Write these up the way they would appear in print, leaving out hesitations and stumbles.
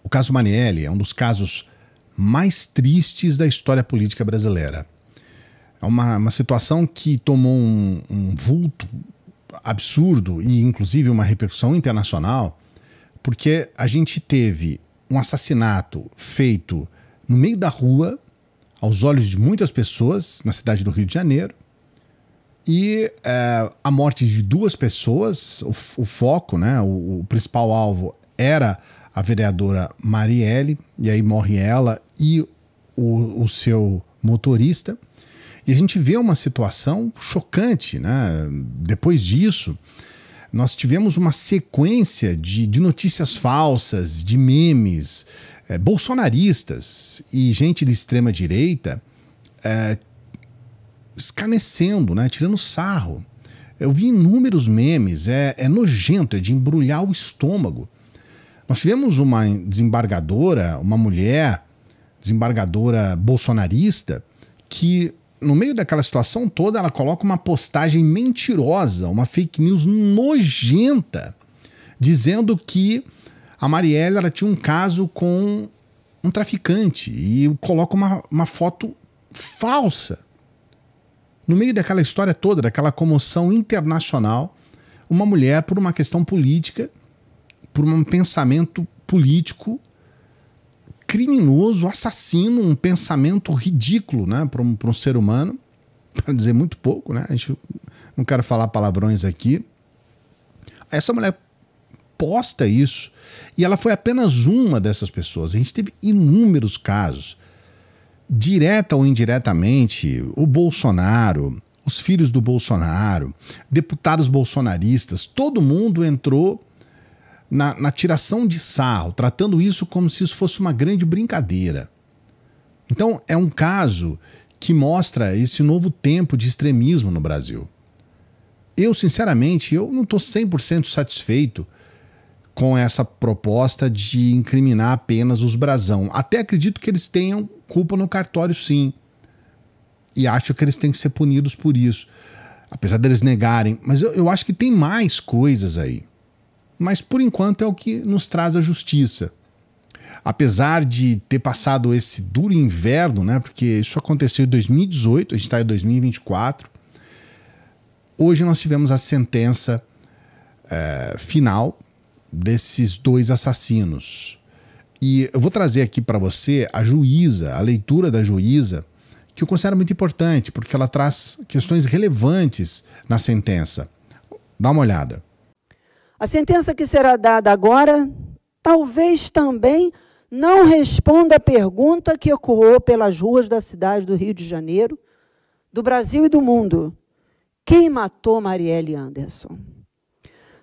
O caso Marielle é um dos casos mais tristes da história política brasileira. É uma situação que tomou um vulto absurdo e, inclusive, uma repercussão internacional, porque a gente teve um assassinato feito no meio da rua, aos olhos de muitas pessoas, na cidade do Rio de Janeiro, e a morte de 2 pessoas, o foco, né, o principal alvo era a vereadora Marielle, e aí morre ela e o seu motorista. E a gente vê uma situação chocante, né? Depois disso, nós tivemos uma sequência de notícias falsas, de memes, bolsonaristas e gente de extrema-direita escarnecendo, né? Tirando sarro. Eu vi inúmeros memes, é nojento, é de embrulhar o estômago. Nós tivemos uma desembargadora, uma mulher desembargadora bolsonarista, que no meio daquela situação toda ela coloca uma postagem mentirosa, uma fake news nojenta, dizendo que a Marielle ela tinha um caso com um traficante e coloca uma foto falsa. No meio daquela história toda, daquela comoção internacional, uma mulher, por uma questão política, por um pensamento político criminoso, assassino, um pensamento ridículo, né, para um ser humano, para dizer muito pouco, né? A gente não quero falar palavrões aqui. Essa mulher posta isso e ela foi apenas uma dessas pessoas. A gente teve inúmeros casos, direta ou indiretamente, o Bolsonaro, os filhos do Bolsonaro, deputados bolsonaristas, todo mundo entrou na tiração de sarro, tratando isso como se isso fosse uma grande brincadeira. Então, é um caso que mostra esse novo tempo de extremismo no Brasil. Eu, sinceramente, eu não estou 100% satisfeito com essa proposta de incriminar apenas os brasão. Até acredito que eles tenham culpa no cartório, sim. E acho que eles têm que ser punidos por isso. Apesar deles negarem. Mas eu acho que tem mais coisas aí. Mas, por enquanto, é o que nos traz a justiça. Apesar de ter passado esse duro inverno, né, porque isso aconteceu em 2018, a gente está em 2024, hoje nós tivemos a sentença final desses 2 assassinos. E eu vou trazer aqui para você a juíza, a leitura da juíza, que eu considero muito importante, porque ela traz questões relevantes na sentença. Dá uma olhada. A sentença que será dada agora, talvez também não responda a pergunta que ecoou pelas ruas da cidade do Rio de Janeiro, do Brasil e do mundo. Quem matou Marielle Anderson?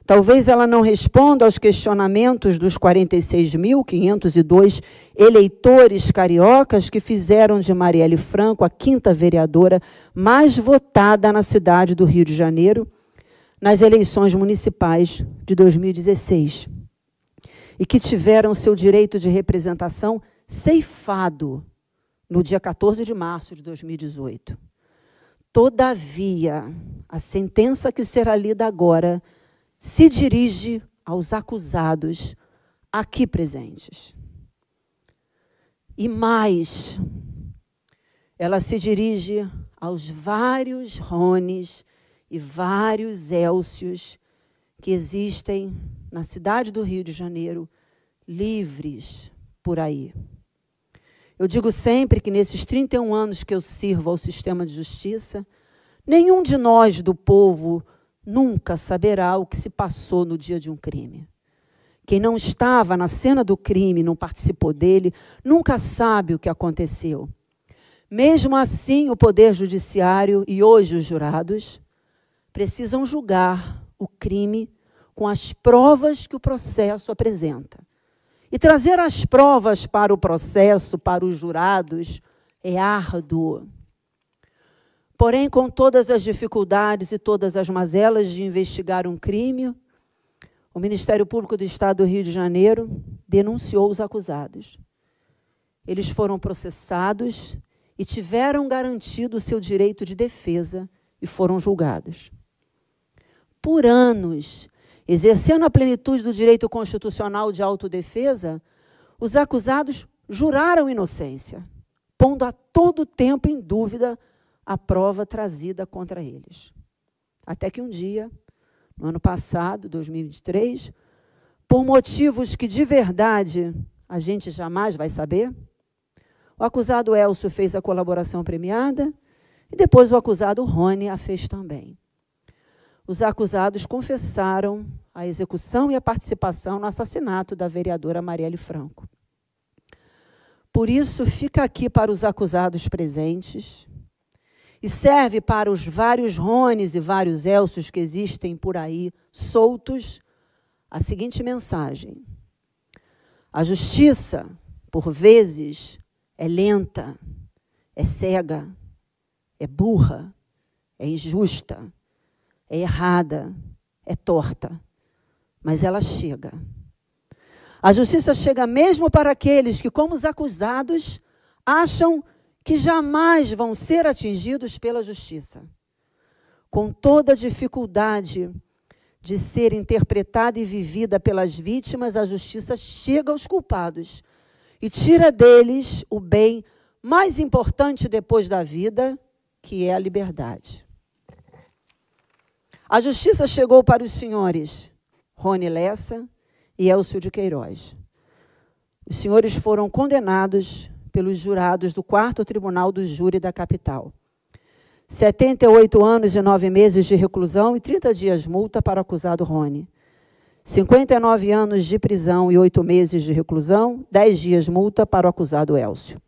Talvez ela não responda aos questionamentos dos 46.502 eleitores cariocas que fizeram de Marielle Franco a 5ª vereadora mais votada na cidade do Rio de Janeiro, nas eleições municipais de 2016, e que tiveram seu direito de representação ceifado no dia 14 de março de 2018. Todavia, a sentença que será lida agora se dirige aos acusados aqui presentes. E mais, ela se dirige aos vários Rones e vários Élcios que existem na cidade do Rio de Janeiro, livres por aí. Eu digo sempre que nesses 31 anos que eu sirvo ao sistema de justiça, nenhum de nós do povo nunca saberá o que se passou no dia de um crime. Quem não estava na cena do crime, não participou dele, nunca sabe o que aconteceu. Mesmo assim, o Poder Judiciário e hoje os jurados precisam julgar o crime com as provas que o processo apresenta. E trazer as provas para o processo, para os jurados, é árduo. Porém, com todas as dificuldades e todas as mazelas de investigar um crime, o Ministério Público do Estado do Rio de Janeiro denunciou os acusados. Eles foram processados e tiveram garantido o seu direito de defesa e foram julgados. Por anos, exercendo a plenitude do direito constitucional de autodefesa, os acusados juraram inocência, pondo a todo tempo em dúvida a prova trazida contra eles. Até que um dia, no ano passado, 2023, por motivos que de verdade a gente jamais vai saber, o acusado Elcio fez a colaboração premiada e depois o acusado Rony a fez também. Os acusados confessaram a execução e a participação no assassinato da vereadora Marielle Franco. Por isso, fica aqui para os acusados presentes e serve para os vários Rones e vários Elcios que existem por aí, soltos, a seguinte mensagem: a justiça, por vezes, é lenta, é cega, é burra, é injusta, é errada, é torta, mas ela chega. A justiça chega mesmo para aqueles que, como os acusados, acham que jamais vão ser atingidos pela justiça. Com toda a dificuldade de ser interpretada e vivida pelas vítimas, a justiça chega aos culpados e tira deles o bem mais importante depois da vida, que é a liberdade. A justiça chegou para os senhores Rony Lessa e Elcio de Queiroz. Os senhores foram condenados pelos jurados do 4º Tribunal do Júri da capital. 78 anos e 9 meses de reclusão e 30 dias multa para o acusado Rony. 59 anos de prisão e 8 meses de reclusão, 10 dias multa para o acusado Elcio.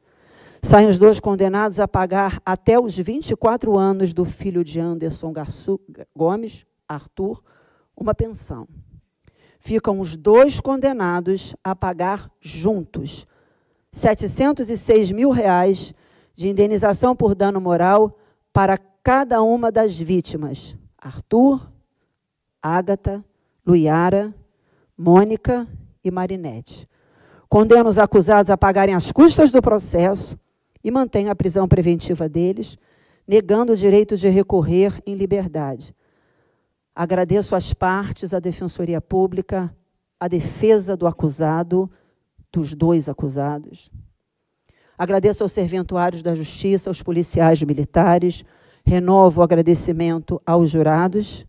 Saem os dois condenados a pagar até os 24 anos do filho de Anderson Gomes, Arthur, uma pensão. Ficam os dois condenados a pagar juntos R$ 706 mil de indenização por dano moral para cada uma das vítimas: Arthur, Ágata, Luiara, Mônica e Marinete. Condena os acusados a pagarem as custas do processo e mantém a prisão preventiva deles, negando o direito de recorrer em liberdade. Agradeço às partes, à Defensoria Pública, à defesa do acusado, dos dois acusados. Agradeço aos serventuários da Justiça, aos policiais militares, renovo o agradecimento aos jurados,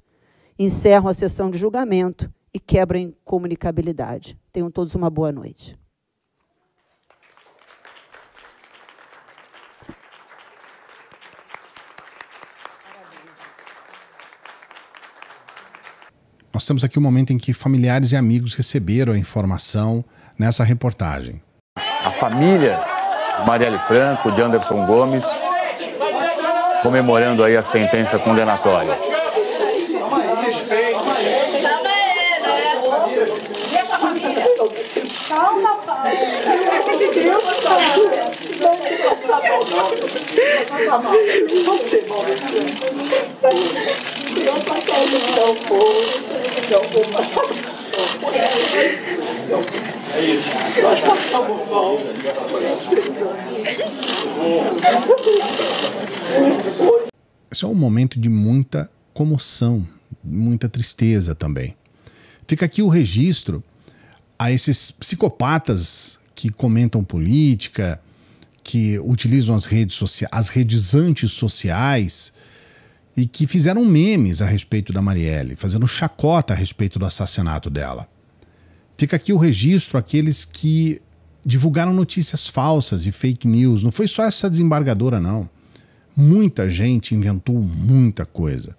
encerro a sessão de julgamento e quebro a incomunicabilidade. Tenham todos uma boa noite. Nós temos aqui um momento em que familiares e amigos receberam a informação nessa reportagem. A família de Marielle Franco, de Anderson Gomes, comemorando aí a sentença condenatória. Calma, pai. É isso. Esse é um momento de muita comoção, muita tristeza também. Fica aqui o registro a esses psicopatas que comentam política, que utilizam as redes antissociais e que fizeram memes a respeito da Marielle, fazendo chacota a respeito do assassinato dela. Fica aqui o registro àqueles que divulgaram notícias falsas e fake news. Não foi só essa desembargadora, não. Muita gente inventou muita coisa.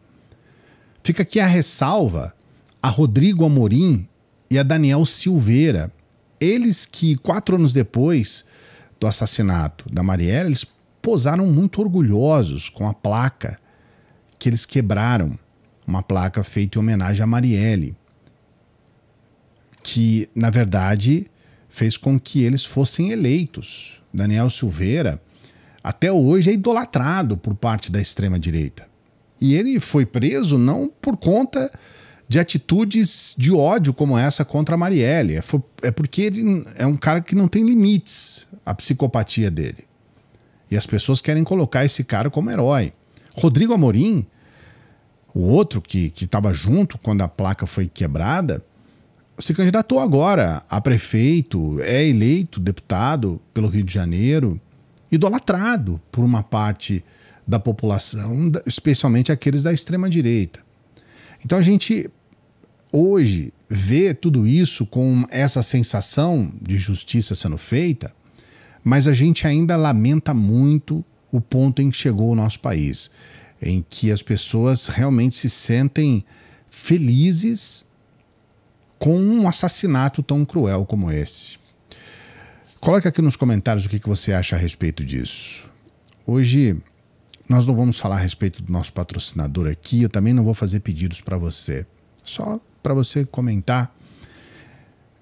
Fica aqui a ressalva a Rodrigo Amorim e a Daniel Silveira. Eles que, 4 anos depois do assassinato da Marielle, eles posaram muito orgulhosos com a placa que eles quebraram, uma placa feita em homenagem a Marielle, que, na verdade, fez com que eles fossem eleitos. Daniel Silveira, até hoje, é idolatrado por parte da extrema-direita. E ele foi preso não por conta de atitudes de ódio como essa contra a Marielle. É porque ele é um cara que não tem limites, a psicopatia dele. E as pessoas querem colocar esse cara como herói. Rodrigo Amorim, o outro que estava junto quando a placa foi quebrada, se candidatou agora a prefeito, é eleito deputado pelo Rio de Janeiro, idolatrado por uma parte da população, especialmente aqueles da extrema-direita. Então a gente hoje vê tudo isso com essa sensação de justiça sendo feita, mas a gente ainda lamenta muito o ponto em que chegou o nosso país, em que as pessoas realmente se sentem felizes com um assassinato tão cruel como esse. Coloque aqui nos comentários o que você acha a respeito disso. Hoje nós não vamos falar a respeito do nosso patrocinador aqui, eu também não vou fazer pedidos para você. Só para você comentar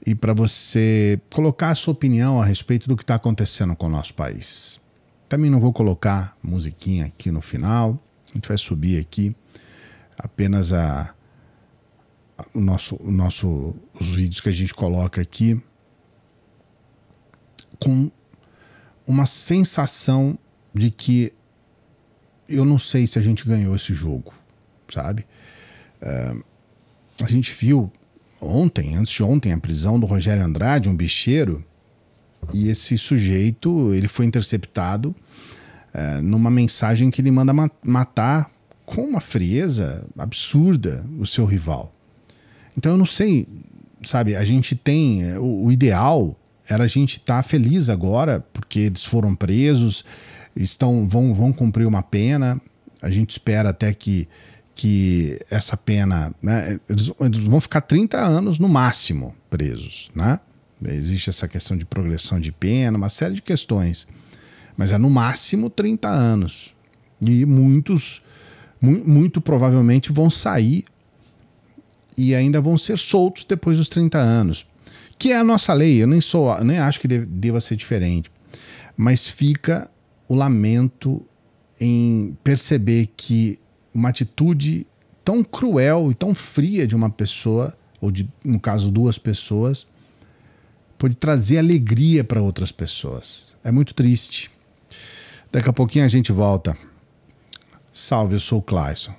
e para você colocar a sua opinião a respeito do que está acontecendo com o nosso país. Também não vou colocar musiquinha aqui no final, a gente vai subir aqui apenas os vídeos que a gente coloca aqui com uma sensação de que eu não sei se a gente ganhou esse jogo, sabe? A gente viu antes de ontem, a prisão do Rogério Andrade, um bicheiro, e esse sujeito ele foi interceptado numa mensagem que ele manda matar com uma frieza absurda o seu rival. Então eu não sei, sabe, a gente tem, o ideal era a gente estar feliz agora, porque eles foram presos, vão cumprir uma pena, a gente espera até que essa pena, né, eles vão ficar 30 anos no máximo presos, né? Existe essa questão de progressão de pena, uma série de questões, mas é no máximo 30 anos. E muitos, muito provavelmente vão sair e ainda vão ser soltos depois dos 30 anos. Que é a nossa lei, eu nem acho que deva ser diferente. Mas fica o lamento em perceber que uma atitude tão cruel e tão fria de uma pessoa, ou no caso 2 pessoas, pode trazer alegria para outras pessoas. É muito triste. Daqui a pouquinho a gente volta. Salve, eu sou o Clayson.